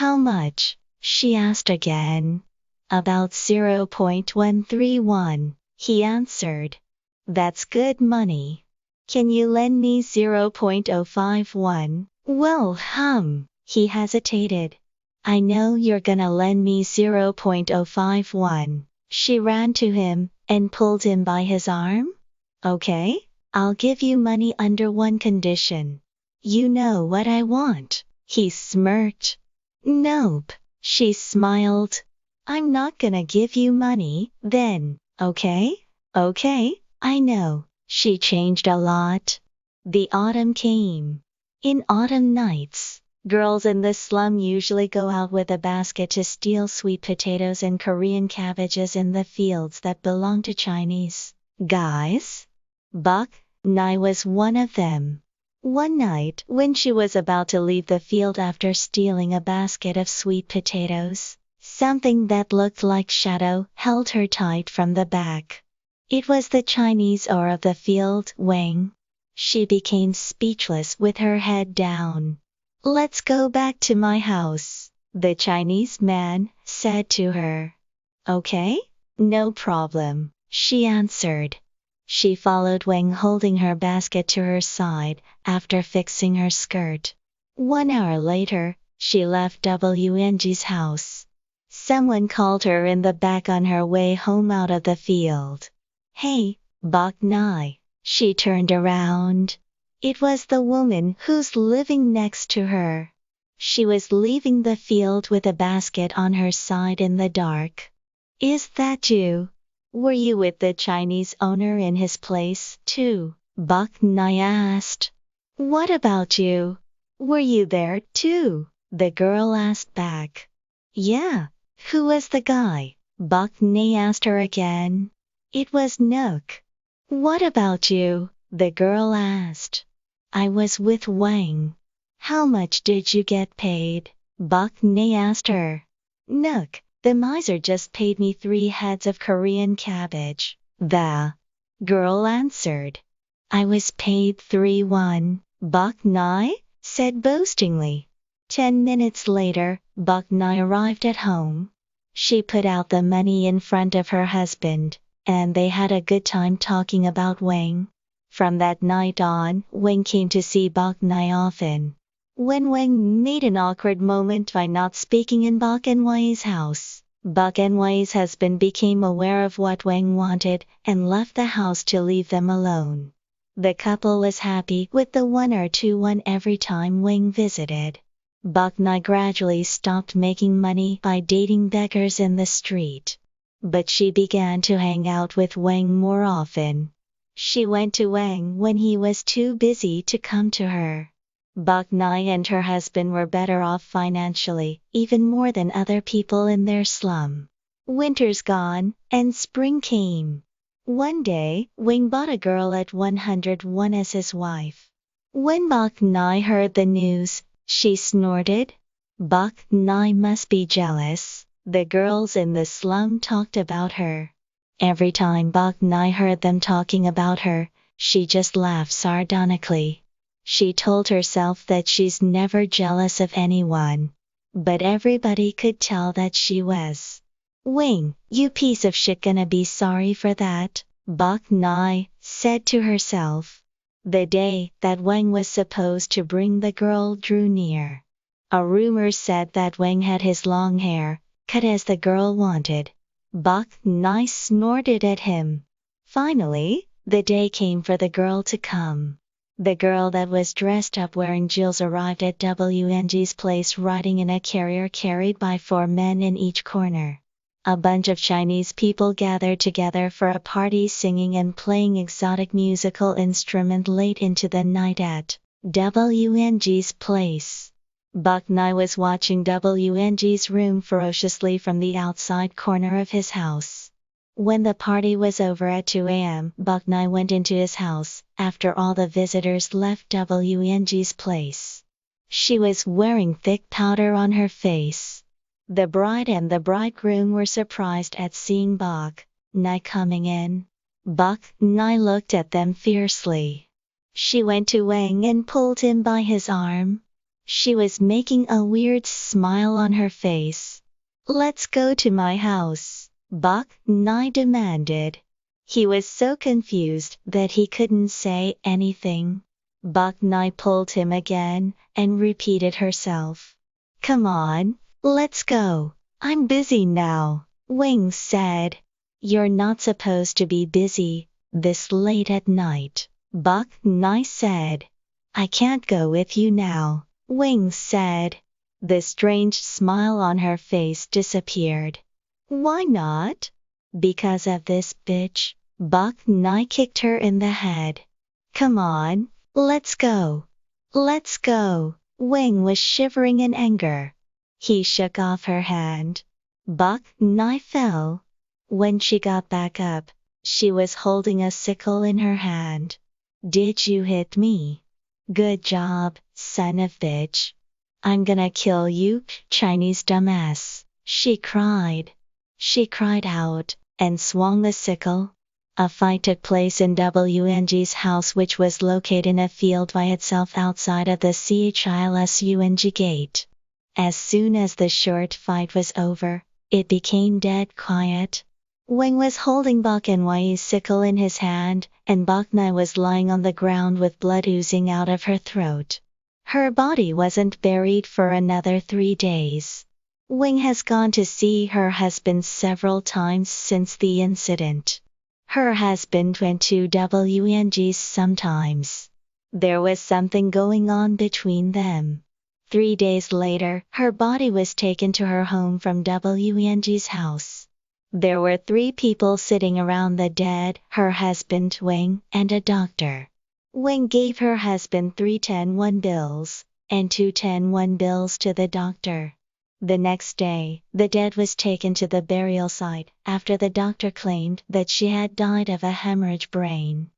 How much? She asked again. About 0.131, he answered. That's good money. Can you lend me 0.051? Well, he hesitated. I know you're gonna lend me 0.051. She ran to him and pulled him by his arm. Okay, I'll give you money under one condition. You know what I want. He smirked. Nope, she smiled. I'm not gonna give you money, then, okay? Okay, I know. She changed a lot. The autumn came. In autumn nights, girls in the slum usually go out with a basket to steal sweet potatoes and Korean cabbages in the fields that belong to Chinese guys. Bok Nai was one of them. One night, when she was about to leave the field after stealing a basket of sweet potatoes, something that looked like shadow held her tight from the back. It was the Chinese owner of the field, Wang. She became speechless with her head down. Let's go back to my house, the Chinese man said to her. Okay, no problem, she answered. She followed Wang holding her basket to her side after fixing her skirt. 1 hour later, she left Wng's house. Someone called her in the back on her way home out of the field. Hey, Bok Nai. She turned around. It was the woman who's living next to her. She was leaving the field with a basket on her side in the dark. Is that you? Were you with the Chinese owner in his place, too? Bok Nai asked. What about you? Were you there, too? The girl asked back. Yeah. Who was the guy? Bok Nai asked her again. It was Nook. What about you? The girl asked. I was with Wang. How much did you get paid? Bok Nai asked her. Nook, the miser just paid me 3 heads of Korean cabbage. The girl answered. I was paid 3 won. Bok Nai said boastingly. 10 minutes later, Bok Nai arrived at home. She put out the money in front of her husband, and they had a good time talking about Wang. From that night on, Wang came to see Bok Nai often. When Wang made an awkward moment by not speaking in Bok Ny's house, Bok Ny's husband became aware of what Wang wanted and left the house to leave them alone. The couple was happy with the 1 or 2 won every time Wang visited. Bok Nai gradually stopped making money by dating beggars in the street. But she began to hang out with Wang more often. She went to Wang when he was too busy to come to her. Bok Nai and her husband were better off financially, even more than other people in their slum. Winter's gone, and spring came. One day, Wang bought a girl at 101 as his wife. When Bok Nai heard the news, she snorted. Bok Nai must be jealous. The girls in the slum talked about her. Every time Bok Nai heard them talking about her, she just laughed sardonically. She told herself that she's never jealous of anyone. But everybody could tell that she was. Wang, you piece of shit, gonna be sorry for that, Bok Nai said to herself. The day that Wang was supposed to bring the girl drew near. A rumor said that Wang had his long hair cut as the girl wanted. Bok Nai snorted at him. Finally, the day came for the girl to come. The girl that was dressed up wearing jewels arrived at Wng's place riding in a carrier carried by 4 men in each corner. A bunch of Chinese people gathered together for a party, singing and playing exotic musical instruments late into the night at Wng's place. Bok Nai was watching Wng's room ferociously from the outside corner of his house. When the party was over at 2 a.m., Bok Nai went into his house, after all the visitors left Wng's place. She was wearing thick powder on her face. The bride and the bridegroom were surprised at seeing Bok Nai coming in. Bok Nai looked at them fiercely. She went to Wang and pulled him by his arm. She was making a weird smile on her face. Let's go to my house, Bok Nai demanded. He was so confused that he couldn't say anything. Bok Nai pulled him again and repeated herself. Come on, let's go. I'm busy now, Wing said. You're not supposed to be busy this late at night, Bok Nai said. I can't go with you now, Wing said. The strange smile on her face disappeared. Why not? Because of this bitch. Bok Nai kicked her in the head. Come on, let's go. Let's go. Wing was shivering in anger. He shook off her hand. Bok Nai fell. When she got back up, she was holding a sickle in her hand. Did you hit me? Good job, son of bitch. I'm gonna kill you, Chinese dumbass, she cried. She cried out and swung the sickle. A fight took place in WNG's house, which was located in a field by itself outside of the Chilsung gate. As soon as the short fight was over, it became dead quiet. Wang was holding Bok Nai's sickle in his hand, and Bok Nai was lying on the ground with blood oozing out of her throat. Her body wasn't buried for another 3 days. Wing has gone to see her husband several times since the incident. Her husband went to WNG's sometimes. There was something going on between them. 3 days later, her body was taken to her home from WNG's house. There were 3 people sitting around the dead, her husband Wang and a doctor. Wang gave her husband 3 10-won bills, and 2 10-won bills to the doctor. The next day, the dead was taken to the burial site after the doctor claimed that she had died of a hemorrhage brain.